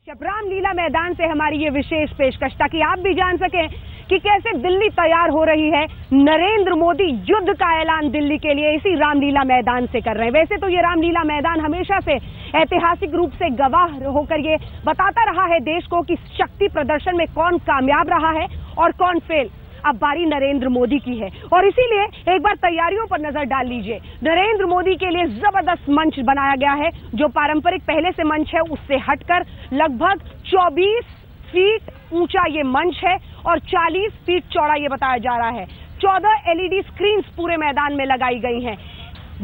रामलीला मैदान से हमारी ये विशेष पेशकश ताकि आप भी जान सकें कि कैसे दिल्ली तैयार हो रही है। नरेंद्र मोदी युद्ध का ऐलान दिल्ली के लिए इसी रामलीला मैदान से कर रहे हैं। वैसे तो ये रामलीला मैदान हमेशा से ऐतिहासिक रूप से गवाह होकर ये बताता रहा है देश को कि शक्ति प्रदर्शन में कौन कामयाब रहा है और कौन फेल। अब बारी नरेंद्र मोदी की है और इसीलिए एक बार तैयारियों पर नजर डाल लीजिए। नरेंद्र मोदी के लिए जबरदस्त मंच बनाया गया है, जो पारंपरिक पहले से मंच है उससे हटकर लगभग 24 फीट ऊंचा ये मंच है और 40 फीट चौड़ा ये बताया जा रहा है। 14 एलईडी स्क्रीन्स पूरे मैदान में लगाई गई हैं।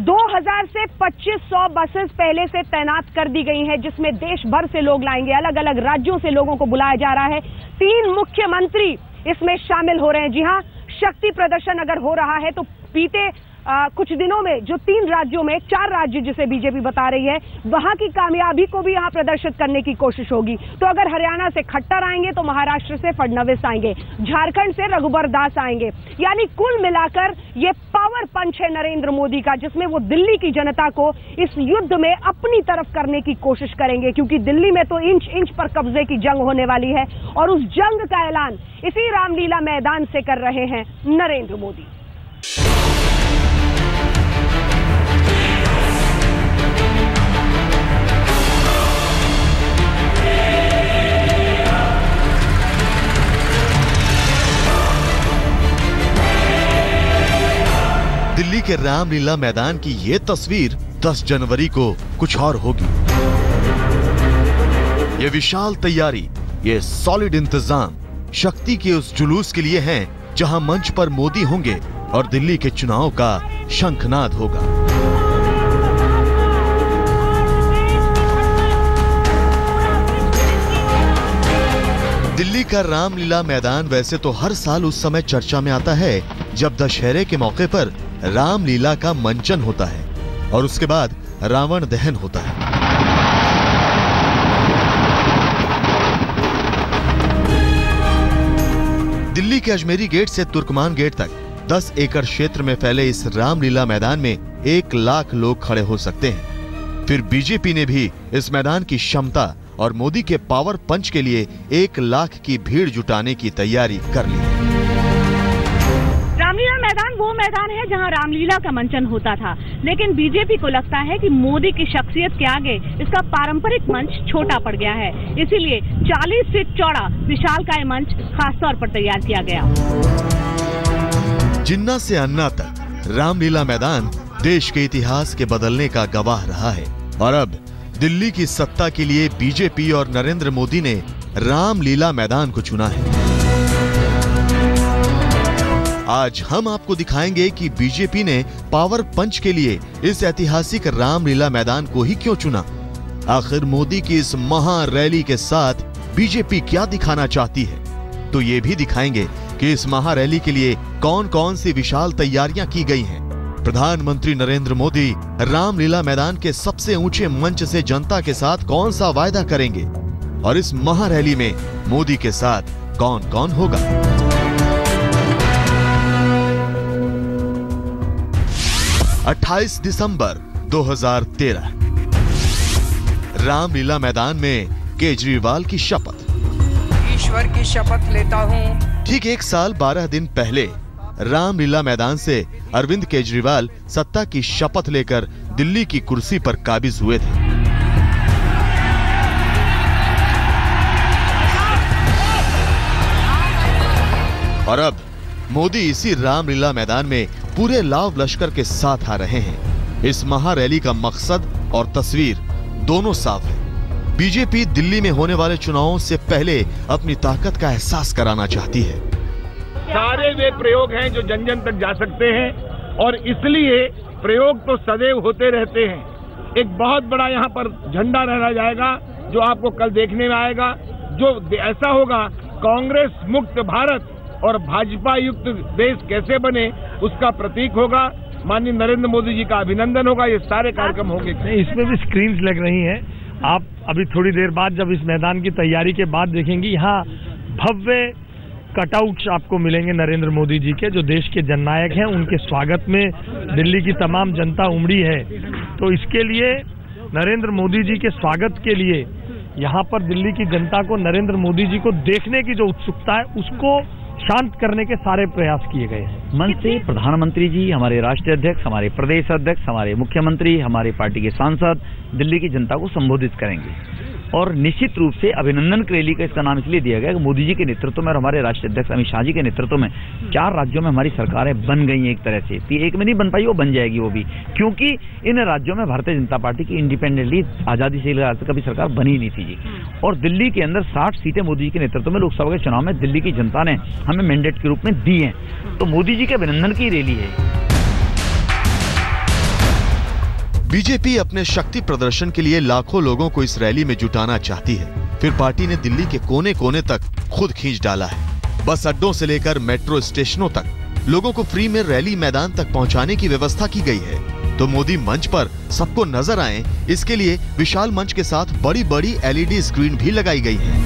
2000 से 2500 बसेस पहले से तैनात कर दी गई हैं, जिसमें देश भर से लोग लाएंगे। अलग अलग राज्यों से लोगों को बुलाया जा रहा है। 3 मुख्यमंत्री इसमें शामिल हो रहे हैं। जी हां, शक्ति प्रदर्शन अगर हो रहा है तो बीते कुछ दिनों में जो 3 राज्यों में 4 राज्य जिसे बीजेपी बता रही है वहां की कामयाबी को भी यहां प्रदर्शित करने की कोशिश होगी। तो अगर हरियाणा से खट्टर आएंगे तो महाराष्ट्र से फडणवीस आएंगे, झारखंड से रघुबर दास आएंगे। यानी कुल मिलाकर ये पावर पंच है नरेंद्र मोदी का, जिसमें वो दिल्ली की जनता को इस युद्ध में अपनी तरफ करने की कोशिश करेंगे, क्योंकि दिल्ली में तो इंच इंच पर कब्जे की जंग होने वाली है और उस जंग का ऐलान इसी रामलीला मैदान से कर रहे हैं नरेंद्र मोदी। दिल्ली के रामलीला मैदान की ये तस्वीर 10 जनवरी को कुछ और होगी। ये विशाल तैयारी, ये सॉलिड इंतजाम शक्ति के उस जुलूस के लिए हैं जहां मंच पर मोदी होंगे और दिल्ली के चुनाव का शंखनाद होगा। दिल्ली का रामलीला मैदान वैसे तो हर साल उस समय चर्चा में आता है जब दशहरे के मौके पर रामलीला का मंचन होता है और उसके बाद रावण दहन होता है। दिल्ली के अजमेरी गेट से तुर्कमान गेट तक 10 एकड़ क्षेत्र में फैले इस रामलीला मैदान में 1 लाख लोग खड़े हो सकते हैं। फिर बीजेपी ने भी इस मैदान की क्षमता और मोदी के पावर पंच के लिए 1 लाख की भीड़ जुटाने की तैयारी कर ली। रामलीला मैदान वो मैदान है जहां रामलीला का मंचन होता था, लेकिन बीजेपी को लगता है कि मोदी की शख्सियत के आगे इसका पारंपरिक मंच छोटा पड़ गया है। इसीलिए 40 फीट चौड़ा विशालकाय मंच खास तौर पर तैयार किया गया। जिन्ना से अन्ना तक रामलीला मैदान देश के इतिहास के बदलने का गवाह रहा है और अब दिल्ली की सत्ता के लिए बीजेपी और नरेंद्र मोदी ने रामलीला मैदान को चुना है। आज हम आपको दिखाएंगे कि बीजेपी ने पावर पंच के लिए इस ऐतिहासिक रामलीला मैदान को ही क्यों चुना। आखिर मोदी की इस महा रैली के साथ बीजेपी क्या दिखाना चाहती है, तो ये भी दिखाएंगे कि इस महा रैली के लिए कौन कौन सी विशाल तैयारियां की गई हैं। प्रधानमंत्री नरेंद्र मोदी रामलीला मैदान के सबसे ऊंचे मंच से जनता के साथ कौन सा वायदा करेंगे और इस महा रैली में मोदी के साथ कौन कौन होगा। 28 दिसंबर 2013 रामलीला मैदान में केजरीवाल की शपथ। ईश्वर की शपथ लेता हूं। ठीक 1 साल 12 दिन पहले रामलीला मैदान से अरविंद केजरीवाल सत्ता की शपथ लेकर दिल्ली की कुर्सी पर काबिज हुए थे। और अब मोदी इसी रामलीला मैदान में पूरे लाव लश्कर के साथ आ रहे हैं। इस महा रैली का मकसद और तस्वीर दोनों साफ है। बीजेपी दिल्ली में होने वाले चुनावों से पहले अपनी ताकत का एहसास कराना चाहती है। सारे वे प्रयोग हैं जो जन जन तक जा सकते हैं और इसलिए प्रयोग तो सदैव होते रहते हैं। एक बहुत बड़ा यहाँ पर झंडा लहराया जाएगा जो आपको कल देखने में आएगा, जो ऐसा होगा कांग्रेस मुक्त भारत और भाजपा युक्त देश कैसे बने उसका प्रतीक होगा। माननीय नरेंद्र मोदी जी का अभिनंदन होगा। ये सारे कार्यक्रम होंगे। इसमें भी स्क्रीन्स लग रही हैं। आप अभी थोड़ी देर बाद जब इस मैदान की तैयारी के बाद देखेंगे, यहाँ भव्य कटआउट्स आपको मिलेंगे नरेंद्र मोदी जी के, जो देश के जननायक हैं। उनके स्वागत में दिल्ली की तमाम जनता उमड़ी है। तो इसके लिए नरेंद्र मोदी जी के स्वागत के लिए यहाँ पर दिल्ली की जनता को नरेंद्र मोदी जी को देखने की जो उत्सुकता है उसको शांत करने के सारे प्रयास किए गए हैं। मंच से प्रधानमंत्री जी, हमारे राष्ट्रीय अध्यक्ष, हमारे प्रदेश अध्यक्ष, हमारे मुख्यमंत्री, हमारे पार्टी के सांसद दिल्ली की जनता को संबोधित करेंगे और निश्चित रूप से अभिनंदन रैली का इसका नाम इसलिए दिया गया कि मोदी जी के नेतृत्व में और हमारे राष्ट्रीय अध्यक्ष अमित शाह जी के नेतृत्व में 4 राज्यों में हमारी सरकारें बन गई हैं। एक तरह से एक में नहीं बन पाई, वो बन जाएगी वो भी, क्योंकि इन राज्यों में भारतीय जनता पार्टी की इंडिपेंडेंटली आजादी से कभी सरकार बनी नहीं थी जी। और दिल्ली के अंदर 60 सीटें मोदी जी के नेतृत्व में लोकसभा के चुनाव में दिल्ली की जनता ने हमें मैंडेट के रूप में दी हैं। तो मोदी जी के अभिनंदन की रैली है। बीजेपी अपने शक्ति प्रदर्शन के लिए लाखों लोगों को इस रैली में जुटाना चाहती है। फिर पार्टी ने दिल्ली के कोने कोने तक खुद खींच डाला है। बस अड्डों से लेकर मेट्रो स्टेशनों तक लोगों को फ्री में रैली मैदान तक पहुंचाने की व्यवस्था की गई है। तो मोदी मंच पर सबको नजर आए, इसके लिए विशाल मंच के साथ बड़ी बड़ी LED स्क्रीन भी लगाई गई है।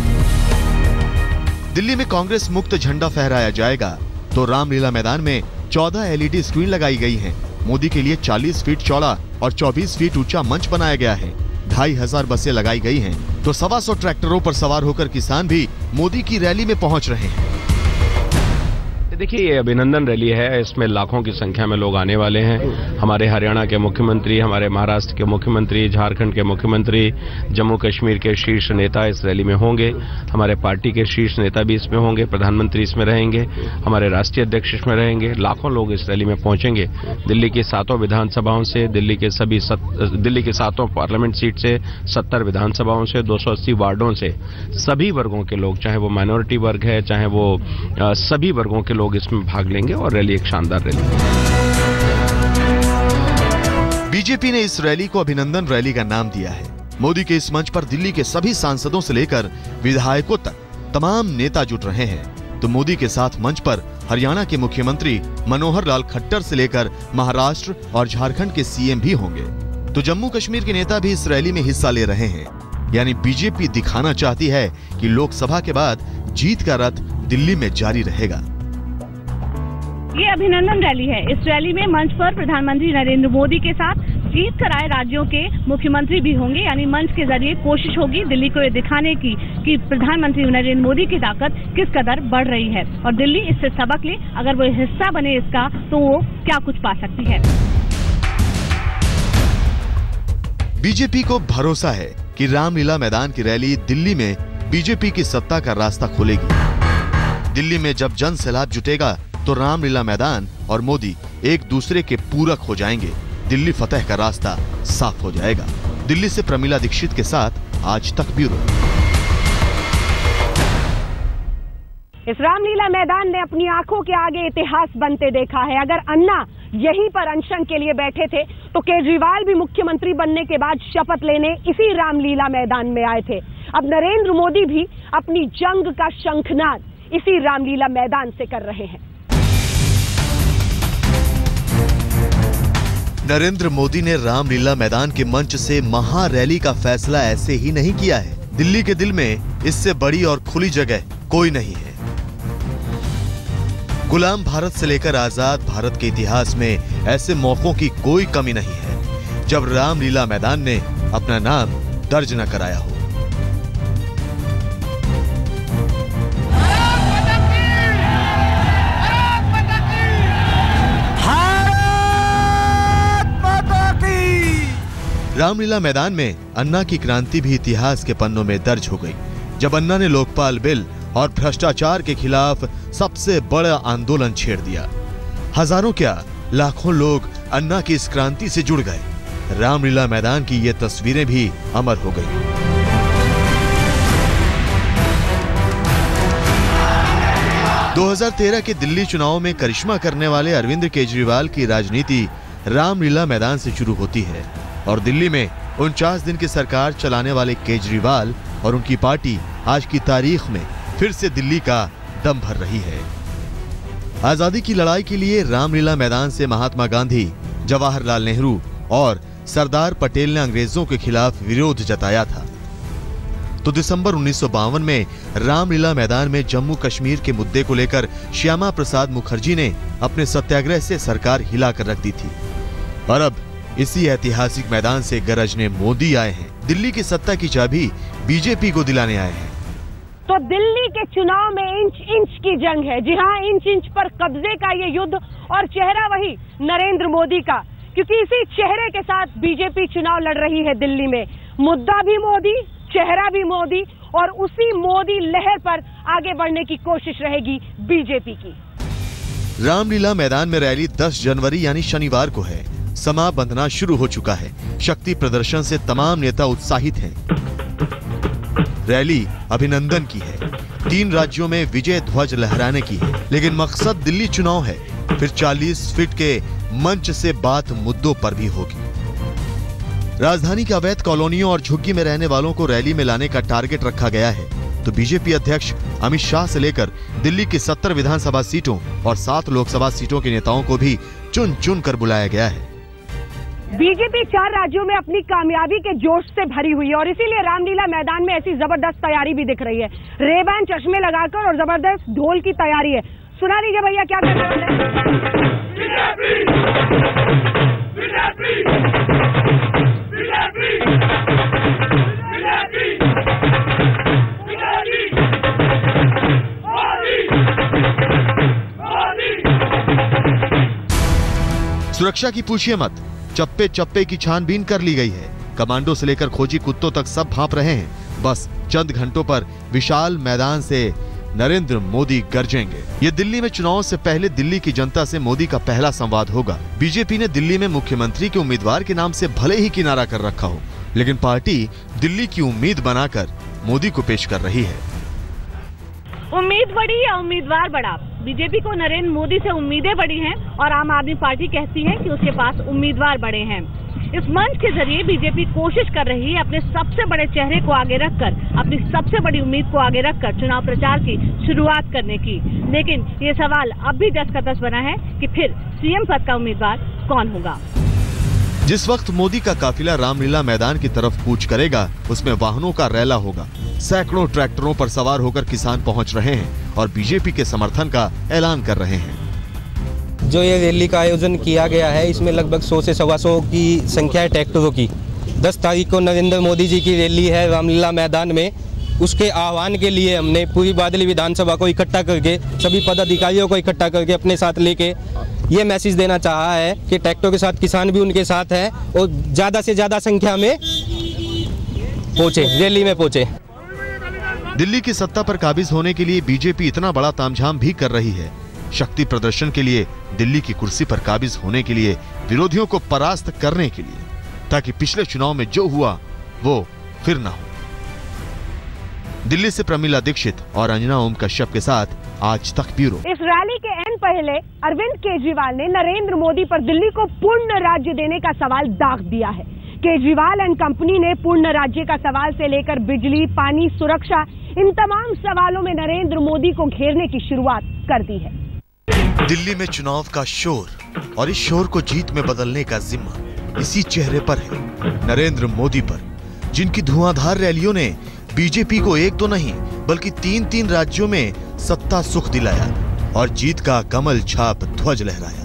दिल्ली में कांग्रेस मुक्त झंडा फहराया जाएगा तो रामलीला मैदान में 14 LED स्क्रीन लगाई गई है। मोदी के लिए 40 फीट चौड़ा और 24 फीट ऊंचा मंच बनाया गया है। 2500 बसें लगाई गई हैं, तो 125 ट्रैक्टरों पर सवार होकर किसान भी मोदी की रैली में पहुंच रहे हैं। देखिए, ये अभिनंदन रैली है, इसमें लाखों की संख्या में लोग आने वाले हैं। हमारे हरियाणा के मुख्यमंत्री, हमारे महाराष्ट्र के मुख्यमंत्री, झारखंड के मुख्यमंत्री, जम्मू कश्मीर के शीर्ष नेता इस रैली में होंगे। हमारे पार्टी के शीर्ष नेता भी इसमें होंगे, प्रधानमंत्री इसमें रहेंगे, हमारे राष्ट्रीय अध्यक्ष इसमें रहेंगे। लाखों लोग इस रैली में पहुंचेंगे। दिल्ली की 7 विधानसभाओं से, दिल्ली की 7 पार्लियामेंट सीट से, 70 विधानसभाओं से, 280 वार्डों से सभी वर्गों के लोग, चाहे वो माइनॉरिटी वर्ग है, चाहे वो सभी वर्गों के लोग इसमें भाग लेंगे और रैली एक शानदार रैली। बीजेपी ने इस रैली को अभिनंदन रैली का नाम दिया है। मोदी के इस मंच पर दिल्ली के सभी सांसदों से लेकर विधायकों तक तमाम नेता जुट रहे हैं। तो मोदी के साथ मंच पर हरियाणा के मुख्यमंत्री मनोहर लाल खट्टर से लेकर महाराष्ट्र और झारखंड के CM भी होंगे। तो जम्मू कश्मीर के नेता भी इस रैली में हिस्सा ले रहे हैं। यानी बीजेपी दिखाना चाहती है कि लोकसभा के बाद जीत का रथ दिल्ली में जारी रहेगा। ये अभिनंदन रैली है। इस रैली में मंच पर प्रधानमंत्री नरेंद्र मोदी के साथ जीत कर आए राज्यों के मुख्यमंत्री भी होंगे। यानी मंच के जरिए कोशिश होगी दिल्ली को ये दिखाने की कि प्रधानमंत्री नरेंद्र मोदी की ताकत किस कदर बढ़ रही है और दिल्ली इससे सबक ले, अगर वो हिस्सा बने इसका तो वो क्या कुछ पा सकती है। बीजेपी को भरोसा है कि रामलीला मैदान की रैली दिल्ली में बीजेपी की सत्ता का रास्ता खोलेगी। दिल्ली में जब जन सैलाब जुटेगा तो रामलीला मैदान और मोदी एक दूसरे के पूरक हो जाएंगे। दिल्ली फतेह का रास्ता साफ हो जाएगा। दिल्ली से प्रमिला दीक्षित के साथ आज तक ब्यूरो। इस रामलीला मैदान ने अपनी आंखों के आगे इतिहास बनते देखा है। अगर अन्ना यहीं पर अनशन के लिए बैठे थे तो केजरीवाल भी मुख्यमंत्री बनने के बाद शपथ लेने इसी रामलीला मैदान में आए थे। अब नरेंद्र मोदी भी अपनी जंग का शंखनाद इसी रामलीला मैदान से कर रहे हैं। नरेंद्र मोदी ने रामलीला मैदान के मंच से महा रैली का फैसला ऐसे ही नहीं किया है। दिल्ली के दिल में इससे बड़ी और खुली जगह कोई नहीं है। गुलाम भारत से लेकर आजाद भारत के इतिहास में ऐसे मौकों की कोई कमी नहीं है जब रामलीला मैदान ने अपना नाम दर्ज न कराया हो। रामलीला मैदान में अन्ना की क्रांति भी इतिहास के पन्नों में दर्ज हो गई, जब अन्ना ने लोकपाल बिल और भ्रष्टाचार के खिलाफ सबसे बड़ा आंदोलन छेड़ दिया। हजारों क्या लाखों लोग अन्ना की इस क्रांति से जुड़ गए। रामलीला मैदान की ये तस्वीरें भी अमर हो गई। – 2013 के दिल्ली चुनाव में करिश्मा करने वाले अरविंद केजरीवाल की राजनीति रामलीला मैदान से शुरू होती है और दिल्ली में 49 दिन की सरकार चलाने वाले केजरीवाल और उनकी पार्टी आज की तारीख में फिर से दिल्ली का दम भर रही है। आजादी की लड़ाई के लिए रामलीला मैदान से महात्मा गांधी, जवाहरलाल नेहरू और सरदार पटेल ने अंग्रेजों के खिलाफ विरोध जताया था। तो दिसंबर 1952 में रामलीला मैदान में जम्मू कश्मीर के मुद्दे को लेकर श्यामा प्रसाद मुखर्जी ने अपने सत्याग्रह से सरकार हिलाकर रख दी थी और अब इसी ऐतिहासिक मैदान से गरजने मोदी आए हैं। दिल्ली की सत्ता की चाबी बीजेपी को दिलाने आए हैं। तो दिल्ली के चुनाव में इंच इंच की जंग है। जी हाँ, इंच इंच पर कब्जे का ये युद्ध, और चेहरा वही नरेंद्र मोदी का, क्योंकि इसी चेहरे के साथ बीजेपी चुनाव लड़ रही है दिल्ली में। मुद्दा भी मोदी, चेहरा भी मोदी, और उसी मोदी लहर पर आगे बढ़ने की कोशिश रहेगी बीजेपी की। रामलीला मैदान में रैली 10 जनवरी यानी शनिवार को है। समा बंधना शुरू हो चुका है। शक्ति प्रदर्शन से तमाम नेता उत्साहित हैं। रैली अभिनंदन की है, 3 राज्यों में विजय ध्वज लहराने की है, लेकिन मकसद दिल्ली चुनाव है। फिर 40 फीट के मंच से बात मुद्दों पर भी होगी। राजधानी के अवैध कॉलोनियों और झुग्गी में रहने वालों को रैली में लाने का टारगेट रखा गया है। तो बीजेपी अध्यक्ष अमित शाह से लेकर दिल्ली की 70 विधानसभा सीटों और 7 लोकसभा सीटों के नेताओं को भी चुन चुन कर बुलाया गया है। बीजेपी 4 राज्यों में अपनी कामयाबी के जोश से भरी हुई है, और इसीलिए रामलीला मैदान में ऐसी जबरदस्त तैयारी भी दिख रही है। रेबैन चश्मे लगाकर और जबरदस्त ढोल की तैयारी है। सुना दीजिए भैया क्या कर रहे हैं। सुरक्षा की पूछिए मत, चप्पे चप्पे की छानबीन कर ली गई है। कमांडो से लेकर खोजी कुत्तों तक सब भांप रहे हैं। बस चंद घंटों पर विशाल मैदान से नरेंद्र मोदी गरजेंगे। ये दिल्ली में चुनाव से पहले दिल्ली की जनता से मोदी का पहला संवाद होगा। बीजेपी ने दिल्ली में मुख्यमंत्री के उम्मीदवार के नाम से भले ही किनारा कर रखा हो, लेकिन पार्टी दिल्ली की उम्मीद बनाकर मोदी को पेश कर रही है। उम्मीद बड़ी या उम्मीदवार बड़ा, बीजेपी को नरेंद्र मोदी से उम्मीदें बड़ी हैं और आम आदमी पार्टी कहती है कि उसके पास उम्मीदवार बड़े हैं। इस मंच के जरिए बीजेपी कोशिश कर रही है अपने सबसे बड़े चेहरे को आगे रखकर, अपनी सबसे बड़ी उम्मीद को आगे रखकर चुनाव प्रचार की शुरुआत करने की। लेकिन ये सवाल अब भी दस का दस बना है कि फिर सीएम पद का उम्मीदवार कौन होगा। जिस वक्त मोदी का काफिला रामलीला मैदान की तरफ कूच करेगा, उसमें वाहनों का रैला होगा। सैकड़ों ट्रैक्टरों पर सवार होकर किसान पहुंच रहे हैं और बीजेपी के समर्थन का ऐलान कर रहे हैं। जो ये रैली का आयोजन किया गया है, इसमें लगभग 100 से 125 की संख्या है ट्रैक्टरों की। 10 तारीख को नरेंद्र मोदी जी की रैली है रामलीला मैदान में। उसके आह्वान के लिए हमने पूरी बादली विधानसभा को इकट्ठा करके, सभी पदाधिकारियों को इकट्ठा करके अपने साथ लेके ये मैसेज देना चाहा है कि ट्रैक्टरों के साथ किसान भी उनके साथ हैं और ज़्यादा से ज़्यादा संख्या में पहुँचे, रैली में पहुँचे। दिल्ली की सत्ता पर काबिज होने के लिए बीजेपी इतना बड़ा तामझाम भी कर रही है। शक्ति प्रदर्शन के लिए, दिल्ली की कुर्सी पर काबिज होने के लिए, विरोधियों को परास्त करने के लिए, ताकि पिछले चुनाव में जो हुआ वो फिर ना हो। दिल्ली से प्रमिला दीक्षित और अंजना ओम कश्यप के साथ आज तक ब्यूरो। इस रैली के एंड पहले अरविंद केजरीवाल ने नरेंद्र मोदी पर दिल्ली को पूर्ण राज्य देने का सवाल दाग दिया है। केजरीवाल एंड कंपनी ने पूर्ण राज्य का सवाल से लेकर बिजली, पानी, सुरक्षा, इन तमाम सवालों में नरेंद्र मोदी को घेरने की शुरुआत कर दी है। दिल्ली में चुनाव का शोर, और इस शोर को जीत में बदलने का जिम्मा इसी चेहरे पर है, नरेंद्र मोदी पर, जिनकी धुआंधार रैलियों ने बीजेपी को एक तो नहीं बल्कि 3 राज्यों में सत्ता सुख दिलाया और जीत का कमल छाप ध्वज लहराया।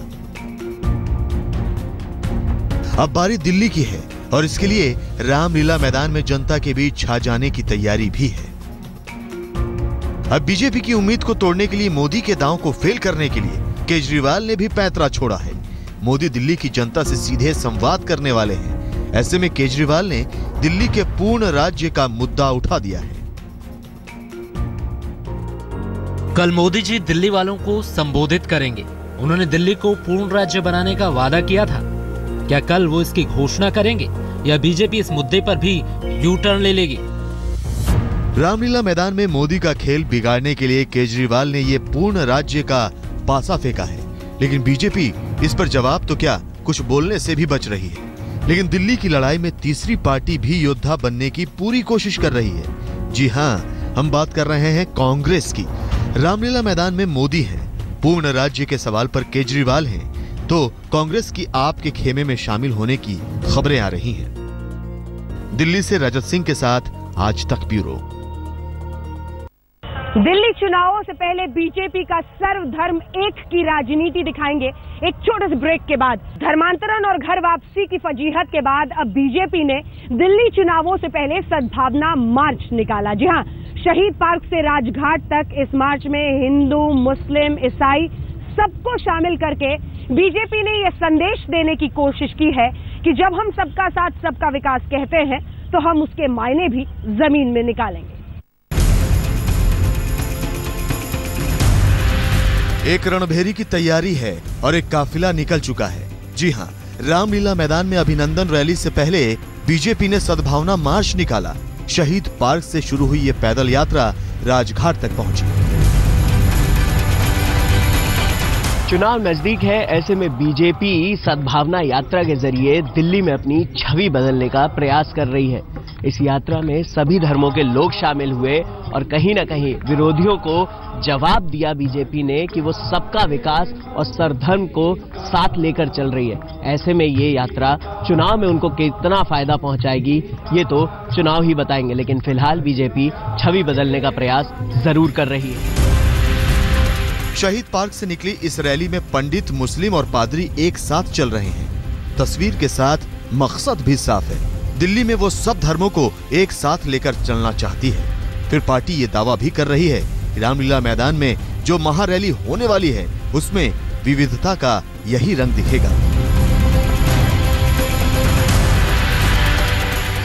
अब बारी दिल्ली की है और इसके लिए रामलीला मैदान में जनता के बीच छा जाने की तैयारी भी है। अब बीजेपी की उम्मीद को तोड़ने के लिए, मोदी के दांव को फेल करने के लिए केजरीवाल ने भी पैंतरा छोड़ा है। मोदी दिल्ली की जनता से सीधे संवाद करने वाले हैं। ऐसे में केजरीवाल ने दिल्ली के पूर्ण राज्य का मुद्दा उठा दिया है। कल मोदी जी दिल्ली वालों को संबोधित करेंगे। उन्होंने दिल्ली को पूर्ण राज्य बनाने का वादा किया था। क्या कल वो इसकी घोषणा करेंगे या बीजेपी इस मुद्दे पर भी यू टर्न ले लेगी? रामलीला मैदान में मोदी का खेल बिगाड़ने के लिए केजरीवाल ने ये पूर्ण राज्य का पासा फेंका है, लेकिन बीजेपी इस पर जवाब तो क्या, कुछ बोलने से भी बच रही है। लेकिन दिल्ली की लड़ाई में तीसरी पार्टी भी योद्धा बनने की पूरी कोशिश कर रही है। जी हाँ, हम बात कर रहे हैं कांग्रेस की। रामलीला मैदान में मोदी हैं, पूर्ण राज्य के सवाल पर केजरीवाल हैं, तो कांग्रेस की आप के खेमे में शामिल होने की खबरें आ रही हैं। दिल्ली से रजत सिंह के साथ आज तक ब्यूरो। दिल्ली चुनावों से पहले बीजेपी का सर्वधर्म एक की राजनीति दिखाएंगे। एक छोटे से ब्रेक के बाद धर्मांतरण और घर वापसी की फजीहत के बाद अब बीजेपी ने दिल्ली चुनावों से पहले सद्भावना मार्च निकाला। जी हां, शहीद पार्क से राजघाट तक इस मार्च में हिंदू, मुस्लिम, ईसाई सबको शामिल करके बीजेपी ने यह संदेश देने की कोशिश की है कि जब हम सबका साथ सबका विकास कहते हैं तो हम उसके मायने भी जमीन में निकालेंगे। एक रणभेरी की तैयारी है और एक काफिला निकल चुका है। जी हां, रामलीला मैदान में अभिनंदन रैली से पहले बीजेपी ने सद्भावना मार्च निकाला। शहीद पार्क से शुरू हुई ये पैदल यात्रा राजघाट तक पहुंची। चुनाव नजदीक है, ऐसे में बीजेपी सद्भावना यात्रा के जरिए दिल्ली में अपनी छवि बदलने का प्रयास कर रही है। इस यात्रा में सभी धर्मों के लोग शामिल हुए और कहीं न कहीं विरोधियों को जवाब दिया बीजेपी ने कि वो सबका विकास और सर्वधर्म को साथ लेकर चल रही है। ऐसे में ये यात्रा चुनाव में उनको कितना फायदा पहुंचाएगी ये तो चुनाव ही बताएंगे, लेकिन फिलहाल बीजेपी छवि बदलने का प्रयास जरूर कर रही है। शहीद पार्क से निकली इस रैली में पंडित, मुस्लिम और पादरी एक साथ चल रहे हैं। तस्वीर के साथ मकसद भी साफ है। दिल्ली में वो सब धर्मों को एक साथ लेकर चलना चाहती है। फिर पार्टी ये दावा भी कर रही है कि रामलीला मैदान में जो महारैली होने वाली है उसमें विविधता का यही रंग दिखेगा।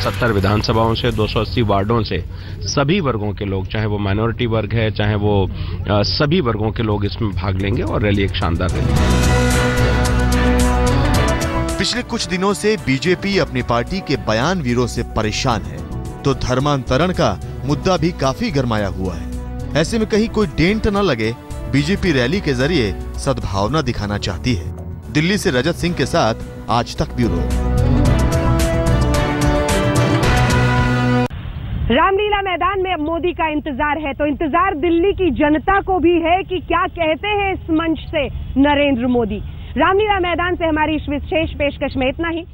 70 विधानसभाओं से 280 वार्डों से सभी वर्गों के लोग, चाहे वो माइनॉरिटी वर्ग है, चाहे वो सभी वर्गों के लोग इसमें भाग लेंगे और रैली एक शानदार रैली। पिछले कुछ दिनों से बीजेपी अपनी पार्टी के बयान वीरों से परेशान है, तो धर्मांतरण का मुद्दा भी काफी गरमाया हुआ है। ऐसे में कहीं कोई डेंट न लगे, बीजेपी रैली के जरिए सद्भावना दिखाना चाहती है। दिल्ली से रजत सिंह के साथ आज तक ब्यूरो। रामलीला मैदान में अब मोदी का इंतजार है, तो इंतजार दिल्ली की जनता को भी है कि क्या कहते हैं इस मंच से नरेंद्र मोदी। रामलीला मैदान से हमारी इस विशेष पेशकश में इतना ही।